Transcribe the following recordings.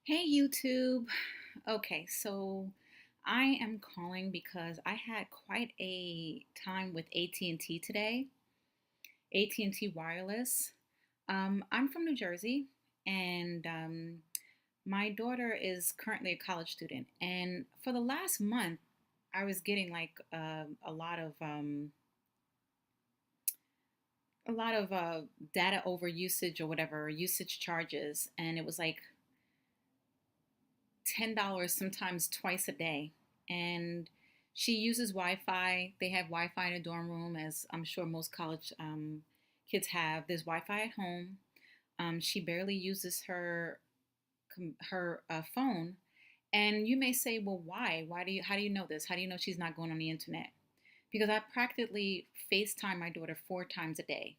Hey YouTube. Okay, so I am calling because I had quite a time with AT&T today. AT&T Wireless. I'm from New Jersey, and my daughter is currently a college student. And for the last month, I was getting like a lot of data over usage or whatever usage charges, and it was like $10 sometimes twice a day. And she uses Wi-Fi. They have Wi-Fi in a dorm room, as I'm sure most college kids have. There's Wi-Fi at home. She barely uses her phone. And you may say, well, why? How do you know this? How do you know she's not going on the internet? Because I practically FaceTime my daughter 4 times a day.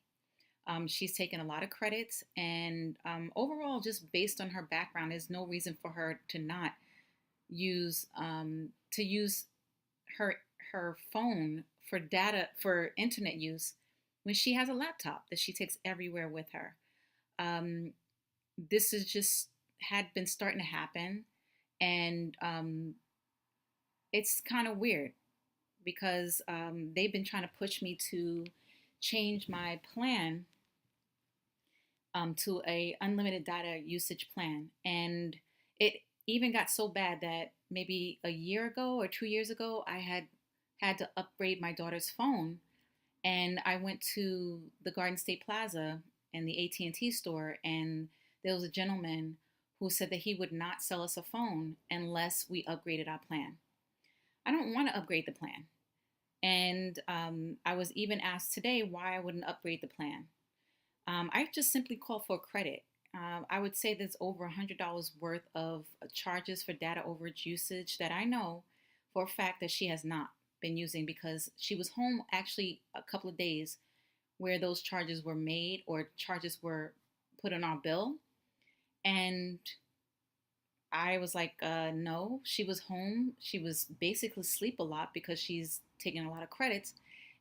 She's taken a lot of credits, and overall, just based on her background, there's no reason for her to not use her phone for data for internet use when she has a laptop that she takes everywhere with her. Um, this is just had been starting to happen, and it's kind of weird because they've been trying to push me to change my plan to a unlimited data usage plan, and it even got so bad that maybe a year ago or 2 years ago I had to upgrade my daughter's phone, and I went to the Garden State Plaza and the AT&T store, and there was a gentleman who said that he would not sell us a phone unless we upgraded our plan. I don't want to upgrade the plan, and I was even asked today why I wouldn't upgrade the plan. I just simply call for credit. I would say there's over $100 worth of charges for data overage usage that I know for a fact that she has not been using, because she was home actually a couple of days where those charges were made or charges were put on our bill. And I was like, no, she was home. She was basically asleep a lot because she's taking a lot of credits,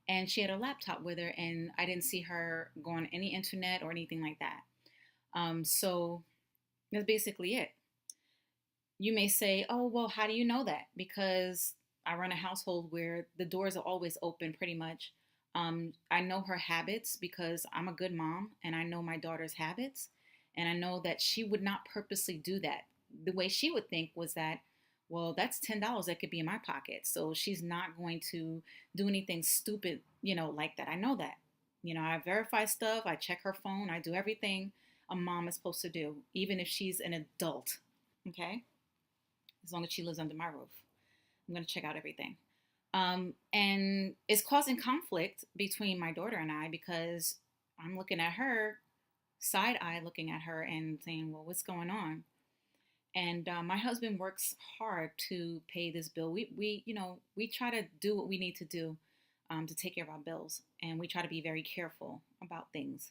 and she had a laptop with her, and I didn't see her go on any internet or anything like that. So that's basically it. You may say, oh, well, how do you know that? Because I run a household where the doors are always open pretty much. I know her habits because I'm a good mom, and I know my daughter's habits. And I know that she would not purposely do that. The way she would think was that, well, that's $10 that could be in my pocket. So she's not going to do anything stupid, like that. I know that. I verify stuff, I check her phone, I do everything a mom is supposed to do, even if she's an adult. Okay? As long as she lives under my roof, I'm going to check out everything. And it's causing conflict between my daughter and I, because I'm looking at her, side eye looking at her and saying, well, what's going on? And my husband works hard to pay this bill. We try to do what we need to do to take care of our bills, and we try to be very careful about things.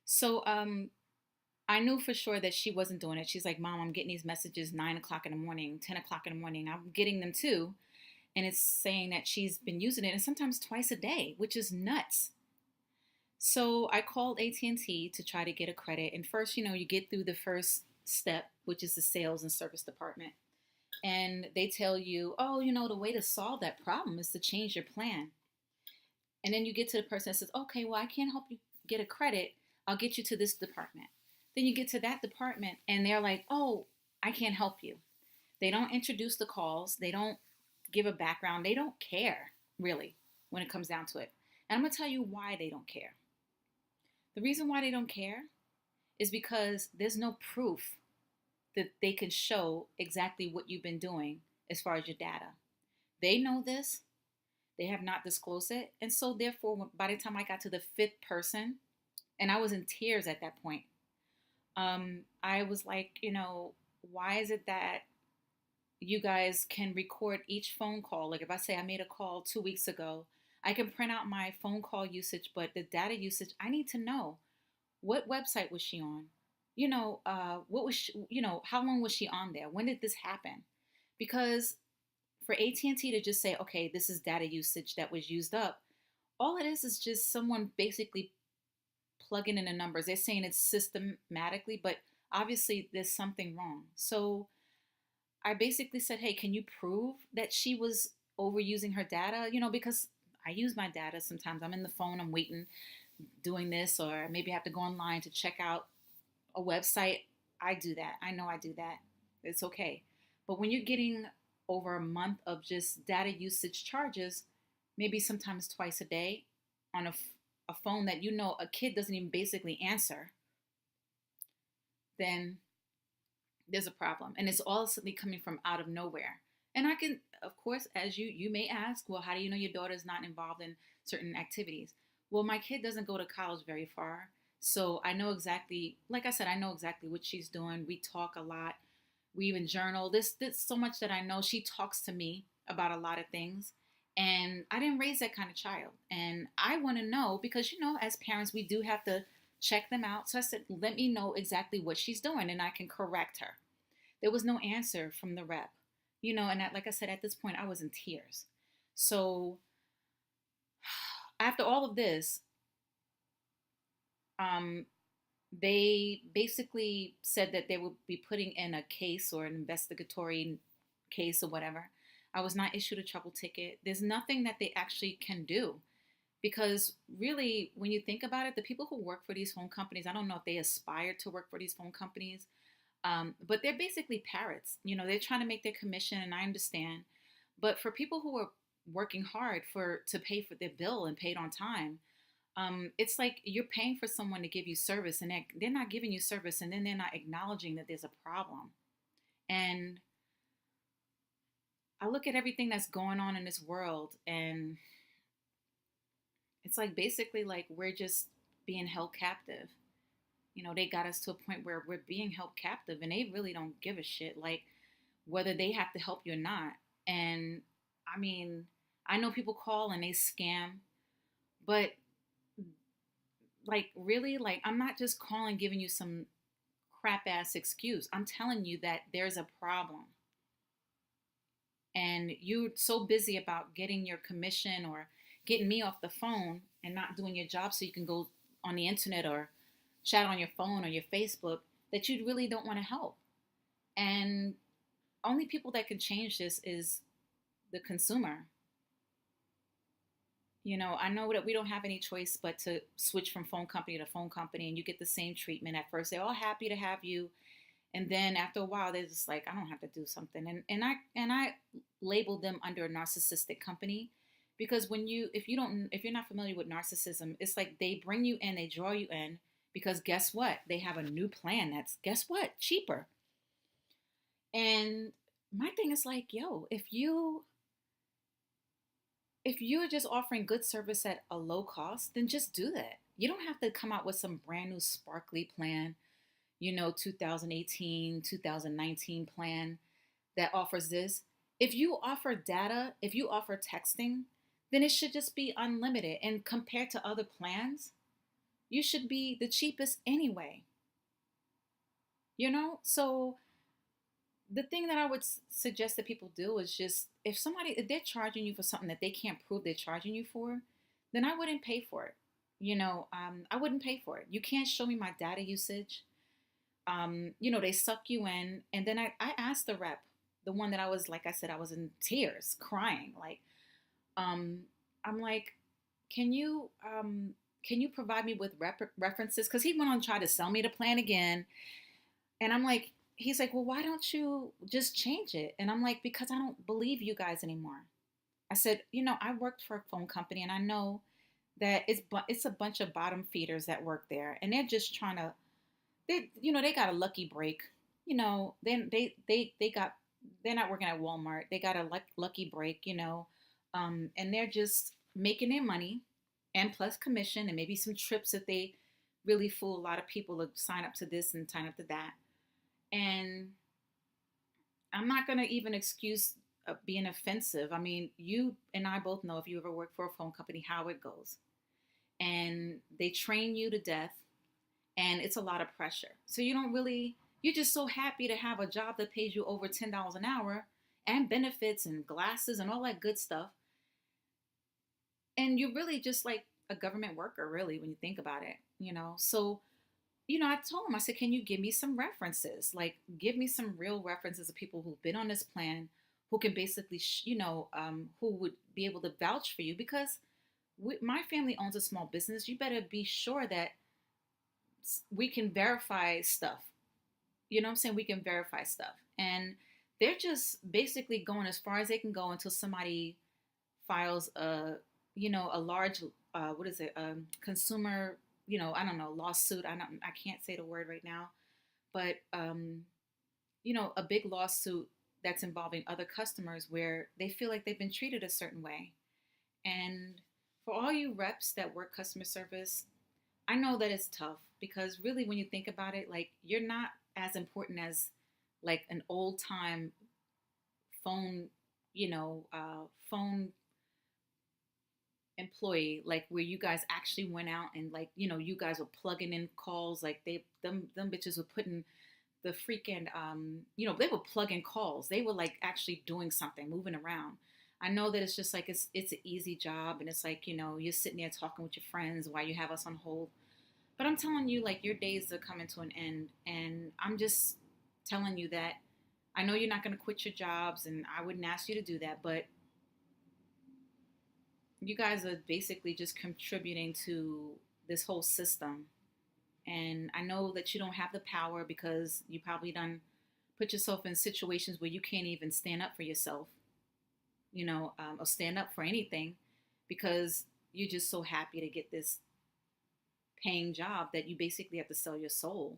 So I knew for sure that she wasn't doing it. She's like, Mom, I'm getting these messages 9 o'clock in the morning, 10 o'clock in the morning. I'm getting them too. And it's saying that she's been using it, and sometimes twice a day, which is nuts. So I called AT&T to try to get a credit. And first, you get through the first step, which is the sales and service department. And they tell you, oh, the way to solve that problem is to change your plan. And then you get to the person that says, okay, well, I can't help you get a credit. I'll get you to this department. Then you get to that department, and they're like, oh, I can't help you. They don't introduce the calls. They don't give a background. They don't care, really, when it comes down to it. And I'm going to tell you why they don't care. The reason why they don't care is because there's no proof that they can show exactly what you've been doing as far as your data. They know this. They have not disclosed it. And so, therefore, by the time I got to the fifth person, and I was in tears at that point, I was like, why is it that you guys can record each phone call? Like, if I say I made a call 2 weeks ago, I can print out my phone call usage, but the data usage, I need to know. What website was she on? What was she, how long was she on there? When did this happen? Because for AT&T to just say, okay, this is data usage that was used up, all it is just someone basically plugging in the numbers. They're saying it's systematically, but Obviously, there's something wrong. So I basically said, hey, can you prove that she was overusing her data? Because I use my data sometimes. I'm in the phone, I'm waiting, doing this, or maybe I have to go online to check out a website. I do that. I know I do that. It's okay. But when you're getting over a month of just data usage charges, maybe sometimes twice a day on a phone that a kid doesn't even basically answer, then there's a problem. And it's all suddenly coming from out of nowhere. And I can, of course, as you may ask, well, how do you know your daughter's not involved in certain activities? Well, my kid doesn't go to college very far. So I know exactly, like I said, I know exactly what she's doing. We talk a lot. We even journal. There's so much that I know. She talks to me about a lot of things. And I didn't raise that kind of child. And I want to know because, as parents, we do have to check them out. So I said, let me know exactly what she's doing and I can correct her. There was no answer from the rep, and like I said, at this point, I was in tears. So after all of this, um, they basically said that they would be putting in a case or an investigatory case or whatever. I was not issued a trouble ticket. There's nothing that they actually can do because really, when you think about it, the people who work for these phone companies, I don't know if they aspire to work for these phone companies, but they're basically parrots. They're trying to make their commission, and I understand. But for people who are working hard to pay for their bill and paid on time, it's like you're paying for someone to give you service, and they're not giving you service, and then they're not acknowledging that there's a problem. And I look at everything that's going on in this world, and it's like basically like we're just being held captive. They got us to a point where we're being held captive, and they really don't give a shit, like whether they have to help you or not. And I mean, I know people call and they scam, but like really, like I'm not just calling giving you some crap ass excuse. I'm telling you that there's a problem. And you're so busy about getting your commission or getting me off the phone and not doing your job so you can go on the internet or chat on your phone or your Facebook that you really don't want to help. And only people that can change this is the consumer. I know that we don't have any choice but to switch from phone company to phone company, and you get the same treatment. At first, they're all happy to have you, and then after a while, they're just like, I don't have to do something. And I label them under a narcissistic company because if you're not familiar with narcissism, it's like they bring you in, they draw you in because guess what? They have a new plan that's guess what? Cheaper. And my thing is like, yo, if you're just offering good service at a low cost, then just do that. You don't have to come out with some brand new sparkly plan, 2018, 2019 plan that offers this. If you offer data, if you offer texting, then it should just be unlimited. And compared to other plans, you should be the cheapest anyway. So the thing that I would suggest that people do is just if they're charging you for something that they can't prove they're charging you for, then I wouldn't pay for it. I wouldn't pay for it. You can't show me my data usage. They suck you in, and then I asked the rep, the one that I was like I said, I was in tears, crying, like, I'm like, can you provide me with references? Because he went on to try to sell me the plan again, and I'm like, he's like, well, why don't you just change it? And I'm like, because I don't believe you guys anymore. I said, I worked for a phone company and I know that it's a bunch of bottom feeders that work there and they're just trying to, they got a lucky break. Then they're not working at Walmart. They got a lucky break, and they're just making their money and plus commission and maybe some trips that they really fool a lot of people to sign up to this and sign up to that. And I'm not going to even excuse being offensive. I mean, you and I both know if you ever work for a phone company how it goes. And they train you to death, and it's a lot of pressure. So you're just so happy to have a job that pays you over $10 an hour and benefits and glasses and all that good stuff. And you're really just like a government worker, really, when you think about it. So I told him, I said, can you give me some references? Like, give me some real references of people who've been on this plan, who can basically, who would be able to vouch for you. Because my family owns a small business. You better be sure that we can verify stuff. You know what I'm saying? We can verify stuff. And they're just basically going as far as they can go until somebody files a large, what is it, consumer, I don't know, lawsuit. I can't say the word right now, but a big lawsuit that's involving other customers where they feel like they've been treated a certain way. And for all you reps that work customer service, I know that it's tough because really, when you think about it, like, you're not as important as like an old time phone, phone employee, like where you guys actually went out and, like, you guys were plugging in calls, like them bitches were putting the freaking they were plugging calls. They were like actually doing something, moving around. I know that it's just like it's an easy job, and it's like, you're sitting there talking with your friends while you have us on hold. But I'm telling you, like, your days are coming to an end, and I'm just telling you that I know you're not going to quit your jobs, and I wouldn't ask you to do that, but you guys are basically just contributing to this whole system. And I know that you don't have the power because you probably done put yourself in situations where you can't even stand up for yourself, or stand up for anything, because you're just so happy to get this paying job that you basically have to sell your soul.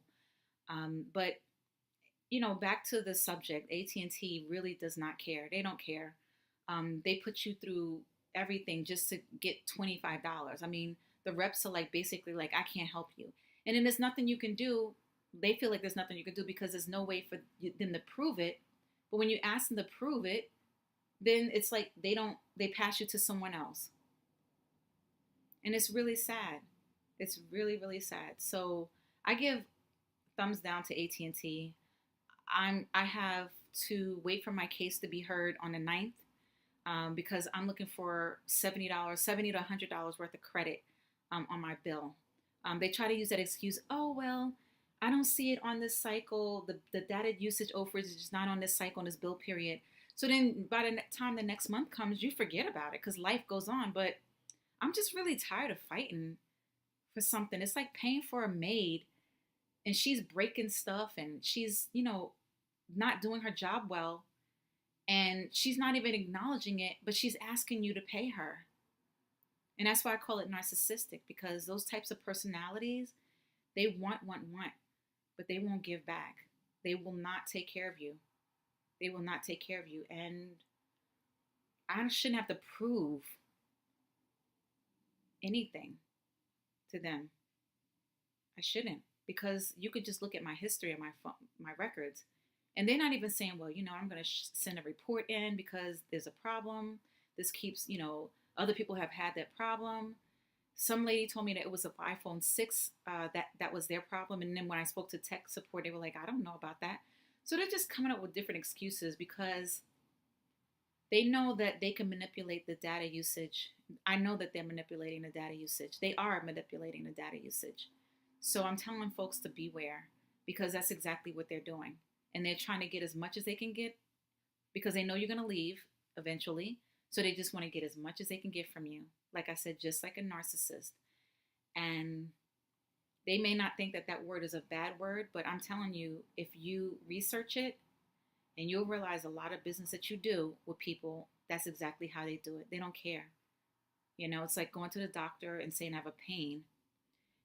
But back to the subject, AT&T really does not care. They don't care. They put you through everything just to get $25. I mean, the reps are like basically like, I can't help you. And then there's nothing you can do. They feel like there's nothing you can do because there's no way for them to prove it. But when you ask them to prove it, then it's like they pass you to someone else. And it's really sad. It's really, really sad. So I give thumbs down to AT&T. I have to wait for my case to be heard on the 9th, because I'm looking for $70, $70 to $100 worth of credit on my bill. They try to use that excuse, oh, well, I don't see it on this cycle. The data usage overage is just not on this cycle, on this bill period. So then by the time the next month comes, you forget about it because life goes on. But I'm just really tired of fighting for something. It's like paying for a maid and she's breaking stuff and she's, not doing her job well, and she's not even acknowledging it, but she's asking you to pay her. And that's why I call it narcissistic, because those types of personalities, they want, but they won't give back. They will not take care of you. They will not take care of you. And I shouldn't have to prove anything to them. I shouldn't, because you could just look at my history and my records, and they're not even saying, well, I'm going to send a report in because there's a problem. This keeps, other people have had that problem. Some lady told me that it was an iPhone 6 that was their problem. And then when I spoke to tech support, they were like, I don't know about that. So they're just coming up with different excuses because they know that they can manipulate the data usage. I know that they're manipulating the data usage. They are manipulating the data usage. So I'm telling folks to beware, because that's exactly what they're doing. And they're trying to get as much as they can get because they know you're going to leave eventually. So they just want to get as much as they can get from you. Like I said, just like a narcissist. And they may not think that that word is a bad word, but I'm telling you, if you research it, and you'll realize a lot of business that you do with people, that's exactly how they do it. They don't care. It's like going to the doctor and saying I have a pain.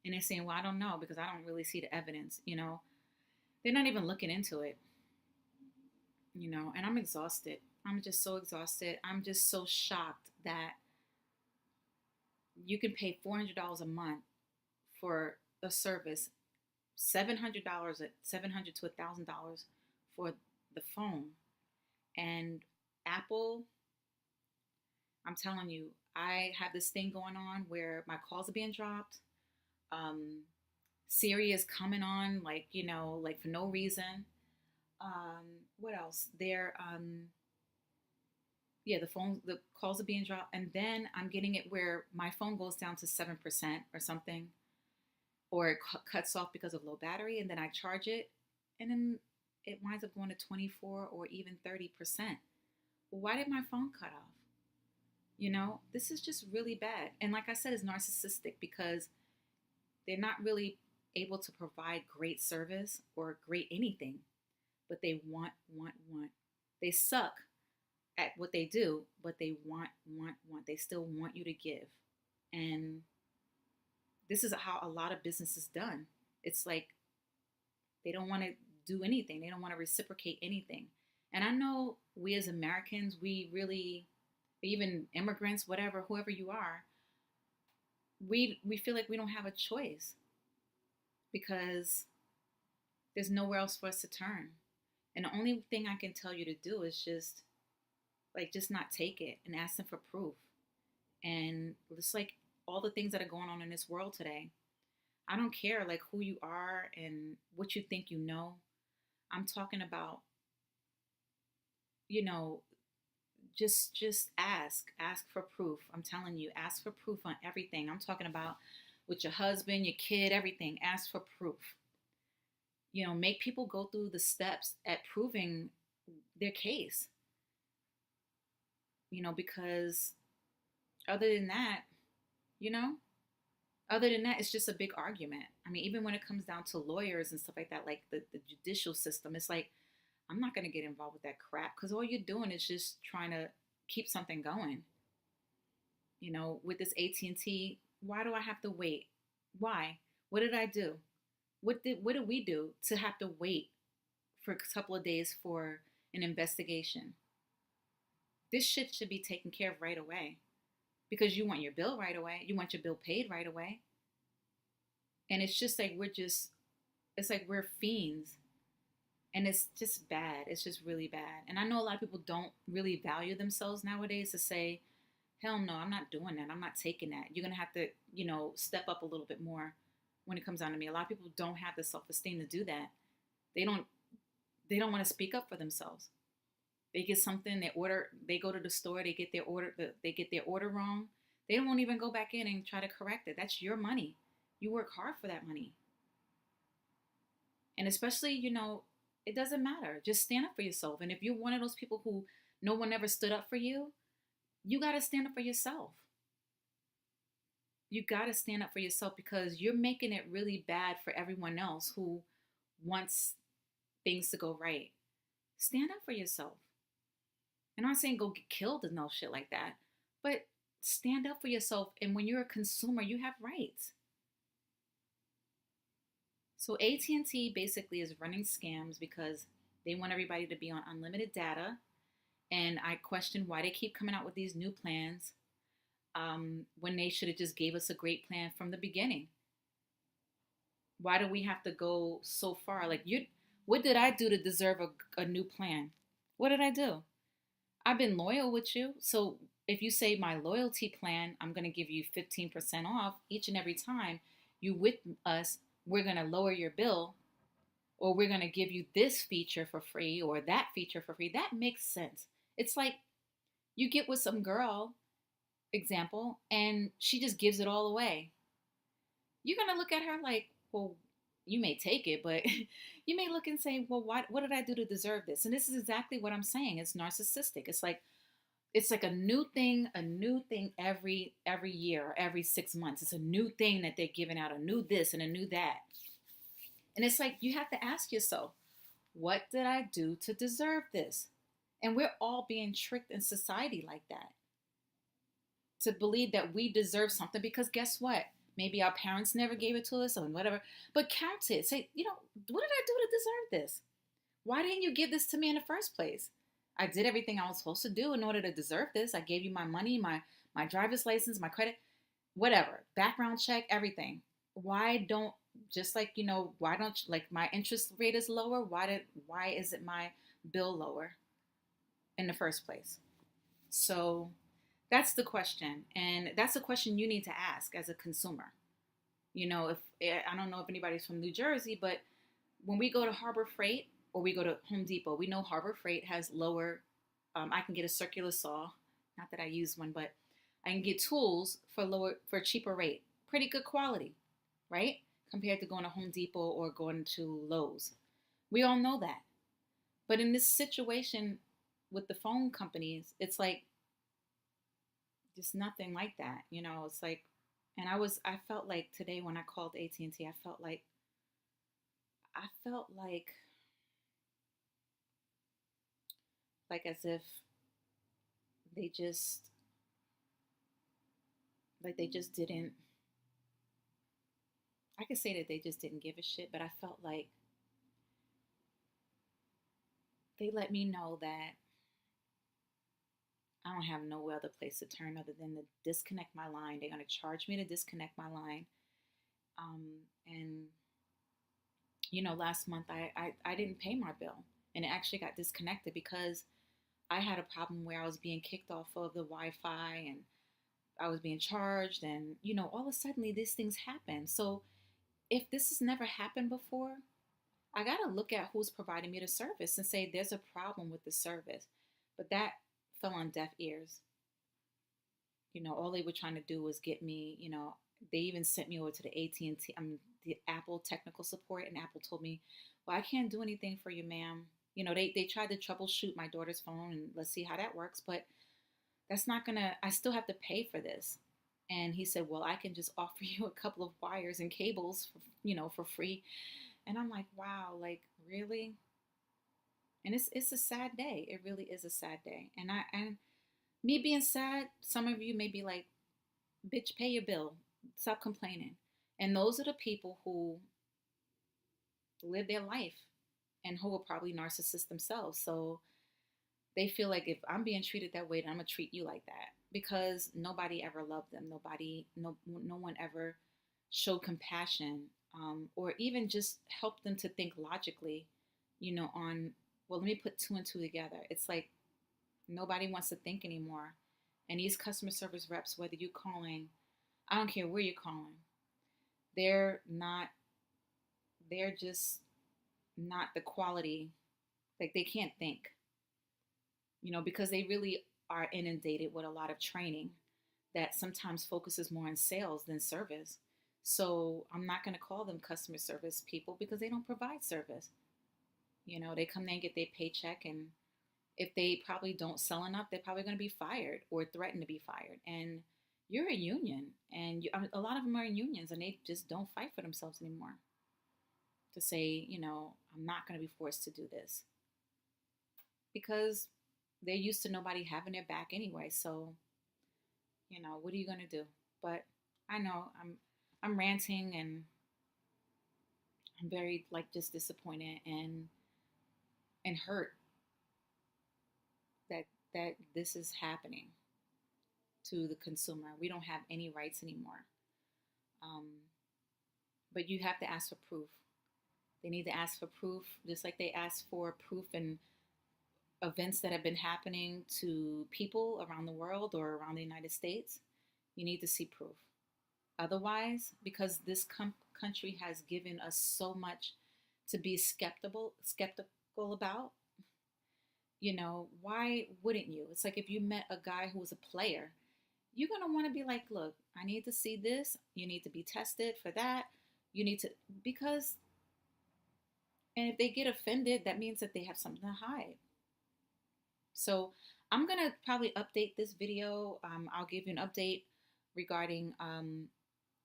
And they're saying, well, I don't know because I don't really see the evidence. They're not even looking into it. And I'm exhausted. I'm just so exhausted. I'm just so shocked that you can pay $400 a month for a service, $700 at $700 to $1,000 for the phone. And Apple, I'm telling you, I have this thing going on where my calls are being dropped. Siri is coming on, like, like for no reason. What else? The calls are being dropped, and then I'm getting it where my phone goes down to 7% or something. or it cuts off because of low battery, and then I charge it, and then it winds up going to 24 or even 30%. Well, why did my phone cut off? This is just really bad. And like I said, it's narcissistic because they're not really able to provide great service or great anything, but they want, want, want. They suck at what they do, but they want, want, want. They still want you to give. And this is how a lot of business is done. It's like they don't want to do anything. They don't want to reciprocate anything. And I know we as Americans, we really, even immigrants, whatever, whoever you are, we feel like we don't have a choice because there's nowhere else for us to turn. And the only thing I can tell you to do is just not take it and ask them for proof. And it's like all the things that are going on in this world today. I don't care like who you are and what you think you know. I'm talking about, you know, just ask for proof. I'm telling you, ask for proof on everything. I'm talking about with your husband, your kid, everything. Ask for proof. Make people go through the steps at proving their case. Because other than that, you know, other than that, it's just a big argument. I mean, even when it comes down to lawyers and stuff like that, like the judicial system, it's like, I'm not going to get involved with that crap because all you're doing is just trying to keep something going. With this AT&T, why do I have to wait? Why? What did I do? What did we do to have to wait for a couple of days for an investigation? This shit should be taken care of right away because you want your bill right away. You want your bill paid right away. And it's just like it's like we're fiends. And it's just bad. It's just really bad. And I know a lot of people don't really value themselves nowadays to say, hell no, I'm not doing that. I'm not taking that. You're going to have to, step up a little bit more when it comes down to me. A lot of people don't have the self-esteem to do that. They don't want to speak up for themselves. They get something, they go to the store, they get their order wrong. They won't even go back in and try to correct it. That's your money. You work hard for that money. And especially, it doesn't matter. Just stand up for yourself. And if you're one of those people who no one ever stood up for you, you got to stand up for yourself. You got to stand up for yourself because you're making it really bad for everyone else who wants things to go right. Stand up for yourself. And I'm not saying go get killed and no shit like that, but stand up for yourself. And when you're a consumer, you have rights. So AT&T basically is running scams because they want everybody to be on unlimited data. And I question why they keep coming out with these new plans when they should have just gave us a great plan from the beginning. Why do we have to go so far? Like, what did I do to deserve a new plan? What did I do? I've been loyal with you. So if you say my loyalty plan, I'm going to give you 15% off each and every time you with us, we're going to lower your bill, or we're going to give you this feature for free or that feature for free. That makes sense. It's like you get with some girl, example, and she just gives it all away. You're going to look at her like, well, you may take it, but you may look and say, well, what did I do to deserve this? And this is exactly what I'm saying. It's narcissistic. It's like a new thing every year, every 6 months. It's a new thing that they're giving out, a new this and a new that. And it's like, you have to ask yourself, what did I do to deserve this? And we're all being tricked in society like that, to believe that we deserve something because guess what? Maybe our parents never gave it to us or whatever, but count it. Say, what did I do to deserve this? Why didn't you give this to me in the first place? I did everything I was supposed to do in order to deserve this. I gave you my money, my driver's license, my credit, whatever, background check, everything. Why don't, just like, why don't, like my interest rate is lower? Why isn't my bill lower in the first place? So that's the question. And that's a question you need to ask as a consumer. If I don't know if anybody's from New Jersey, but when we go to Harbor Freight or we go to Home Depot, we know Harbor Freight has lower, I can get a circular saw. Not that I use one, but I can get tools for a cheaper rate. Pretty good quality, right? compared to going to Home Depot or going to Lowe's. We all know that. But in this situation with the phone companies, it's like just nothing like that. It's like, and I felt like today when I called AT&T, I felt like as if they just they just didn't. I could say that they just didn't give a shit, but I felt like they let me know that I don't have no other place to turn other than to disconnect my line. They're gonna charge me to disconnect my line. And last month I didn't pay my bill, and it actually got disconnected because I had a problem where I was being kicked off of the Wi-Fi, and I was being charged, and all of a sudden these things happen. So if this has never happened before, I got to look at who's providing me the service and say there's a problem with the service. But that fell on deaf ears. All they were trying to do was get me, they even sent me over to the AT&T, the Apple technical support, and Apple told me, well, I can't do anything for you, ma'am. They tried to troubleshoot my daughter's phone, and let's see how that works, but that's not gonna, I still have to pay for this. And he said, well, I can just offer you a couple of wires and cables, for free. And I'm like, wow, like really? And it's a sad day. It really is a sad day. And me being sad, some of you may be like, bitch, pay your bill. Stop complaining. And those are the people who live their life and who are probably narcissists themselves. So they feel like if I'm being treated that way, then I'm gonna treat you like that, because nobody ever loved them. No one ever showed compassion, or even just helped them to think logically, on, well, let me put two and two together. It's like nobody wants to think anymore. And these customer service reps, whether you're calling, I don't care where you're calling, they're not, they're just not the quality. Like they can't think, because they really are inundated with a lot of training that sometimes focuses more on sales than service. So I'm not going to call them customer service people because they don't provide service. They come there and get their paycheck, and if they probably don't sell enough, they're probably going to be fired or threatened to be fired. And you're a union, and a lot of them are in unions, and they just don't fight for themselves anymore to say, I'm not going to be forced to do this, because they're used to nobody having their back anyway. So, what are you going to do? But I know I'm ranting, and I'm very like just disappointed and hurt that this is happening to the consumer. We don't have any rights anymore. Um, but you have to ask for proof. They need to ask for proof, just like they ask for proof in events that have been happening to people around the world or around the United States. You need to see proof. Otherwise, because this country has given us so much to be skeptical about, why wouldn't you? It's like if you met a guy who was a player, you're going to want to be like, look, I need to see this. You need to be tested for that. You need to, because, and if they get offended, that means that they have something to hide. So I'm going to probably update this video. I'll give you an update regarding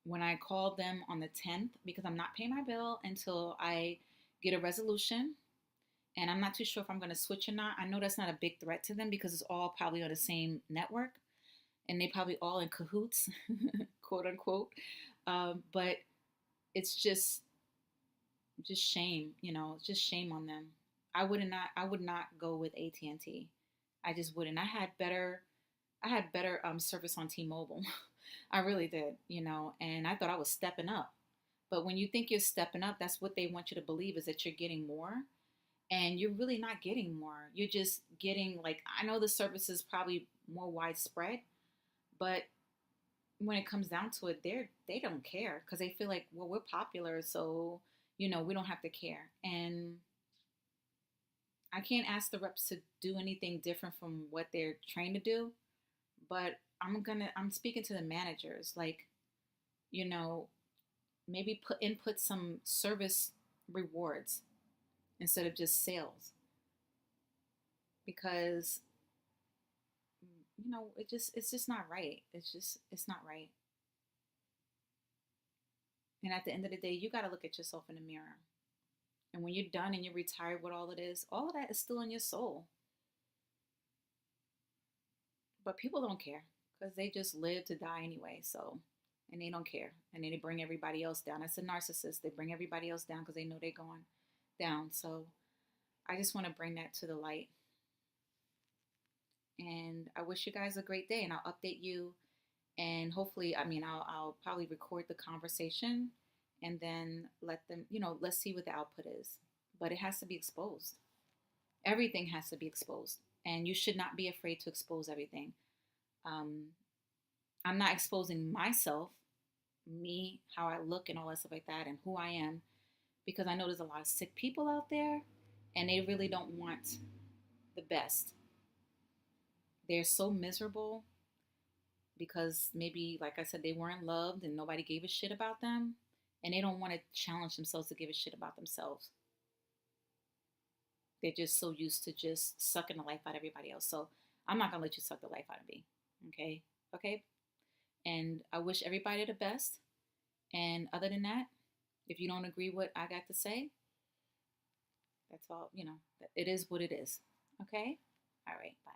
when I called them on the 10th, because I'm not paying my bill until I get a resolution. And I'm not too sure if I'm going to switch or not. I know that's not a big threat to them because it's all probably on the same network, and they probably all in cahoots, quote unquote. But it's just shame, just shame on them. I would not go with AT&T. I just wouldn't. I had better service on T-Mobile. I really did, and I thought I was stepping up. But when you think you're stepping up, that's what they want you to believe, is that you're getting more. And you're really not getting more. You're just getting, like, I know the service is probably more widespread, but when it comes down to it, they don't care, because they feel like, well, we're popular, so, we don't have to care. And I can't ask the reps to do anything different from what they're trained to do, but I'm speaking to the managers, like, maybe put some service rewards instead of just sales, because it's just not right. It's not right. And at the end of the day, you got to look at yourself in the mirror. And when you're done and you're retired with all of that is still in your soul. But people don't care because they just live to die anyway. So, and they don't care. And then they bring everybody else down. That's a narcissist. They bring everybody else down because they know they're going down. So I just want to bring that to the light. And I wish you guys a great day. And I'll update you. And hopefully, I mean, I'll probably record the conversation and then let them, let's see what the output is. But it has to be exposed. Everything has to be exposed. And you should not be afraid to expose everything. Um, I'm not exposing myself, me, how I look, and all that stuff like that, and who I am, because I know there's a lot of sick people out there, and they really don't want the best. They're so miserable because maybe, like I said, they weren't loved and nobody gave a shit about them, and they don't want to challenge themselves to give a shit about themselves. They're just so used to just sucking the life out of everybody else. So I'm not gonna let you suck the life out of me. Okay? Okay? And I wish everybody the best. And other than that, if you don't agree what I got to say, that's all, it is what it is. Okay? All right, bye.